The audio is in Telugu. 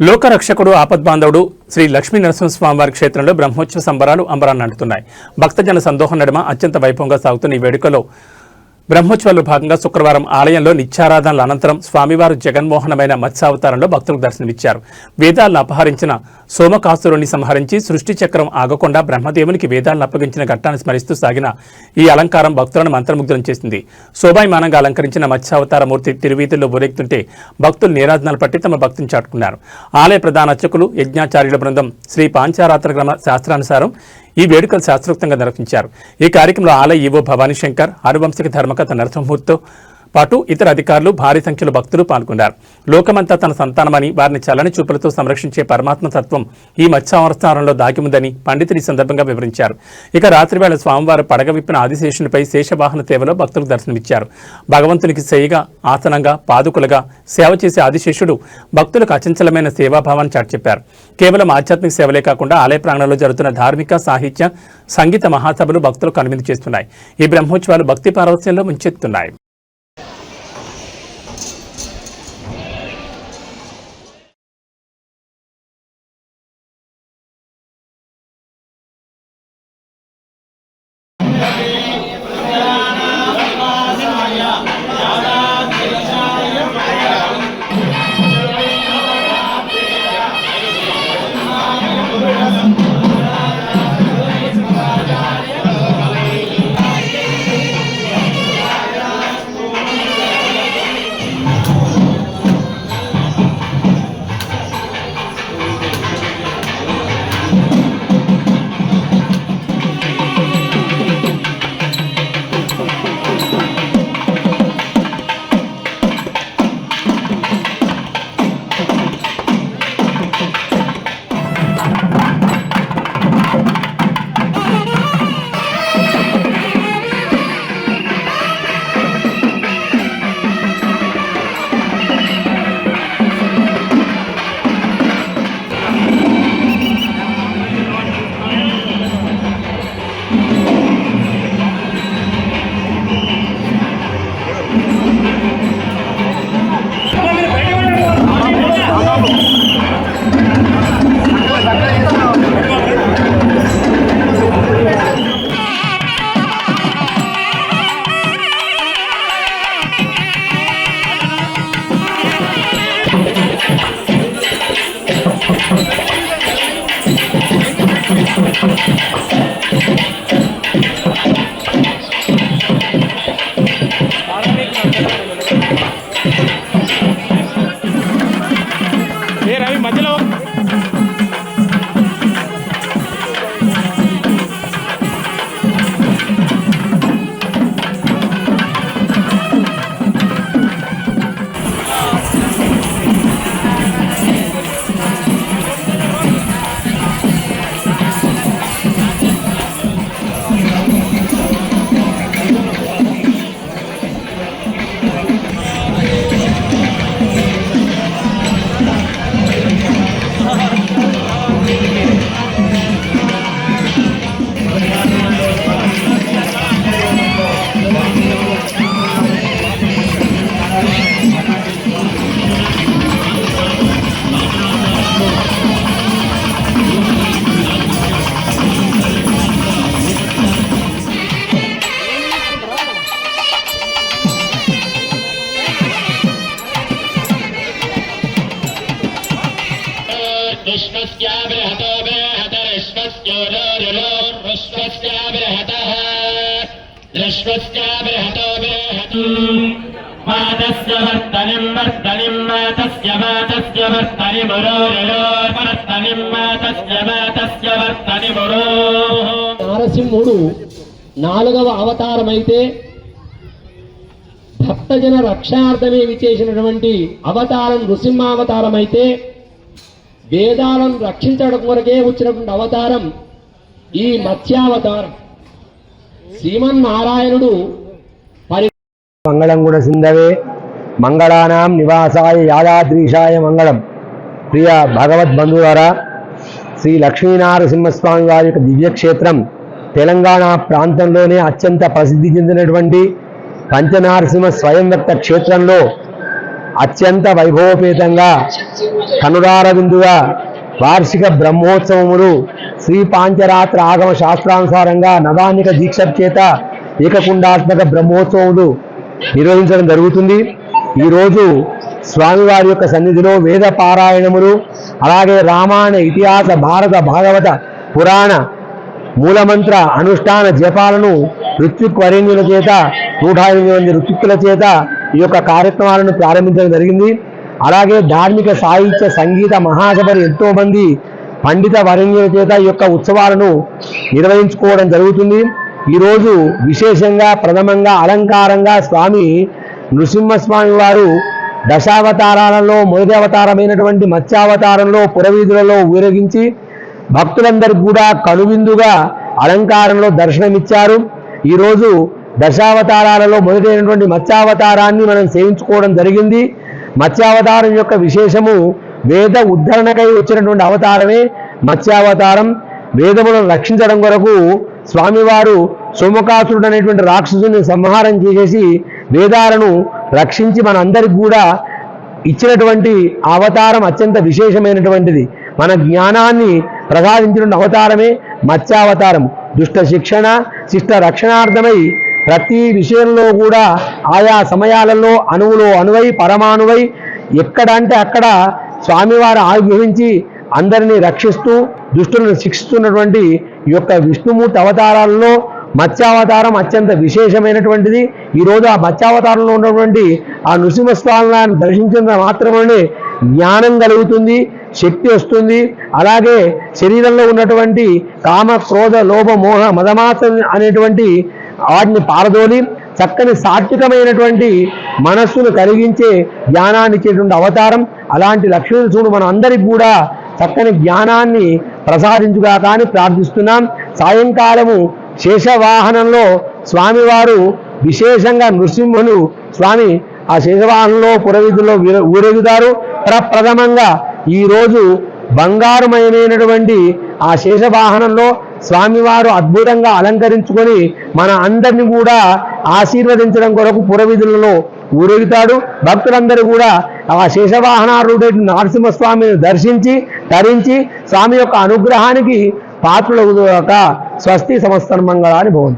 లోకరక్షకుడు ఆపద్బాంధవుడు శ్రీ లక్ష్మీ నరసింహస్వామివారి క్షేత్రంలో బ్రహ్మోత్సవ సంబరాలు అంబరాన్ని అంటున్నాయి. భక్తజన సందోహం నడుమ అత్యంత వైభవంగా సాగుతున్న ఈ వేడుకలో బ్రహ్మోత్సవాల్లో భాగంగా శుక్రవారం ఆలయంలో నిత్యారాధనల అనంతరం స్వామివారు జగన్మోహనమైన మత్స్యావతారంలో భక్తులకు దర్శనమిచ్చారు. వేదాలను అపహరించిన సోమకాసురుని సంహరించి సృష్టి చక్రం ఆగకుండా బ్రహ్మదేవునికి వేదాలను అప్పగించిన ఘట్టాన్ని స్మరిస్తూ సాగిన ఈ అలంకారం భక్తులను మంత్రముగ్ధులను చేసింది. శోభాయమానంగా అలంకరించిన మత్స్యావతార మూర్తి తిరువీధుల్లో ఊరేగుతుంటే భక్తులు నీరాజనాలు పట్టి తమ భక్తిని చాటుకున్నారు. ఆలయ ప్రధాన అర్చకులు యజ్ఞాచార్యుల బృందం శ్రీ పాంచారాత్ర గ్రామ శాస్త్రానుసారం ఈ వేడుకలు శాస్త్రోక్తంగా నిర్వహించారు. ఈ కార్యక్రమంలో ఆలయ ఈవో భవానీ శంకర్, ఆనువంశిక ధర్మకర్త నరసింహమూర్తితో పాటు ఇతర అధికారులు, భారీ సంఖ్యలో భక్తులు పాల్గొన్నారు. లోకమంతా తన సంతానమని, వారిని చల్లని చూపులతో సంరక్షించే పరమాత్మ తత్వం ఈ మత్స్యావతారంలో దాగి ఉందని పండితులు ఈ సందర్భంగా వివరించారు. ఇక రాత్రివేళ స్వామివారు పడగ విప్పిన ఆదిశేషునిపై శేషవాహన సేవలో భక్తులకు దర్శనమిచ్చారు. భగవంతునికి సేయగా, ఆసనంగా, పాదుకులుగా సేవ చేసే ఆదిశేషుడు భక్తులకు అచంచలమైన సేవాభావాన్ని చాటి చెప్పారు. కేవలం ఆధ్యాత్మిక సేవలే కాకుండా ఆలయ ప్రాంగణంలో జరుగుతున్న ధార్మిక, సాహిత్య, సంగీత మహాసభలు భక్తులకు అనుమతి చేస్తున్నాయి. ఈ బ్రహ్మోత్సవాలు భక్తి పారవస్యంలో ముంచెత్తున్నాయి. నరసింహుడు 4వ అవతారమైతే భక్తజన రక్షార్థమే విచేసినటువంటి అవతారం నృసింహావతారం అయితే వేదాలను రక్షించడం కొరకే వచ్చినటువంటి అవతారం ఈ మత్స్యావతారం. శ్రీమన్నారాయణుడు మంగళం కూడా సింధవే మంగళానాం నివాసాయ యాదాద్రీషాయ మంగళం. ప్రియ భగవద్బంధువారా, శ్రీ లక్ష్మీనరసింహస్వామి వారి యొక్క దివ్యక్షేత్రం తెలంగాణ ప్రాంతంలోనే అత్యంత ప్రసిద్ధి చెందినటువంటి పంచనారసింహ స్వయం వ్యక్త క్షేత్రంలో అత్యంత వైభవపేతంగా కనురార విందుగా వార్షిక బ్రహ్మోత్సవములు శ్రీ పాంచరాత్ర ఆగమ శాస్త్రానుసారంగా నవానిక దీక్ష చేత ఏకకుండాత్మక బ్రహ్మోత్సవములు నిర్వహించడం జరుగుతుంది. ఈరోజు స్వామివారి యొక్క సన్నిధిలో వేద పారాయణములు, అలాగే రామాయణ, ఇతిహాస, భారత, భాగవత, పురాణ మూలమంత్ర అనుష్ఠాన జపాలను ఋత్విక్ వరేణ్యుల చేత 108 మంది ఋత్విక్కుల చేత ఈ యొక్క కార్యక్రమాలను ప్రారంభించడం జరిగింది. అలాగే ధార్మిక, సాహిత్య, సంగీత మహాసభలు ఎంతో మంది పండిత వరేణ్యుల చేత ఈ యొక్క ఉత్సవాలను నిర్వహించుకోవడం జరుగుతుంది. ఈరోజు విశేషంగా ప్రథమంగా అలంకారంగా స్వామి నృసింహస్వామి వారు దశావతారాలలో మొదటి అవతారమైనటువంటి మత్స్యావతారంలో పురవీధులలో ఊరేగించి భక్తులందరికీ కూడా కనువిందుగా అలంకారంలో దర్శనమిచ్చారు. ఈరోజు దశావతారాలలో మొదటైనటువంటి మత్స్యావతారాన్ని మనం సేవించుకోవడం జరిగింది. మత్స్యావతారం యొక్క విశేషము వేద ఉద్ధరణకై వచ్చినటువంటి అవతారమే మత్స్యావతారం. వేదములను రక్షించడం కొరకు స్వామివారు సోమకాసురుడు అనేటువంటి రాక్షసుని సంహారం చేసేసి వేదాలను రక్షించి మనందరికి కూడా ఇచ్చినటువంటి అవతారం అత్యంత విశేషమైనటువంటిది. మన జ్ఞానాన్ని ప్రసాదించిన అవతారమే మత్స్యావతారం. దుష్ట శిక్షణ, శిష్ట రక్షణార్థమై ప్రతి విషయంలో కూడా ఆయా సమయాలలో అణువులో అణువై పరమాణువై ఎక్కడ అంటే అక్కడ స్వామివారు ఆవిర్భవించి అందరినీ రక్షిస్తూ దుష్టులను శిక్షిస్తున్నటువంటి ఈ యొక్క విష్ణుమూర్తి అవతారాలలో మత్స్యావతారం అత్యంత విశేషమైనటువంటిది. ఈరోజు ఆ మత్స్యావతారంలో ఉన్నటువంటి ఆ నృసింహస్వామిని దర్శించిన మాత్రమే జ్ఞానం కలుగుతుంది, శక్తి వస్తుంది. అలాగే శరీరంలో ఉన్నటువంటి కామ, క్రోధ, లోభ, మోహ, మదమాత్రం అనేటువంటి వాటిని పారదోలి చక్కని సాత్వికమైనటువంటి మనస్సును కలిగించే జ్ఞానాన్ని ఇచ్చేటువంటి అవతారం. అలాంటి లక్ష్మీనరసింహుడు మన అందరికి కూడా చక్కని జ్ఞానాన్ని ప్రసాదించుగాక అని ప్రార్థిస్తున్నాం. సాయంకాలము శేషవాహనంలో స్వామివారు విశేషంగా నృసింహులు స్వామి ఆ శేషవాహనంలో పురవీధుల్లో ఊరేగుతారు. ప్రప్రథమంగా ఈరోజు బంగారుమయమైనటువంటి ఆ శేషవాహనంలో స్వామివారు అద్భుతంగా అలంకరించుకొని మన అందరినీ కూడా ఆశీర్వదించడం కొరకు పురవీధులలో ఊరేగుతాడు. భక్తులందరూ కూడా ఆ శేషవాహనారుడు నరసింహస్వామిని దర్శించి తరించి స్వామి యొక్క అనుగ్రహానికి పాత్రులవుగాక. స్వస్తి సమస్తన్మంగళాని భవంతు.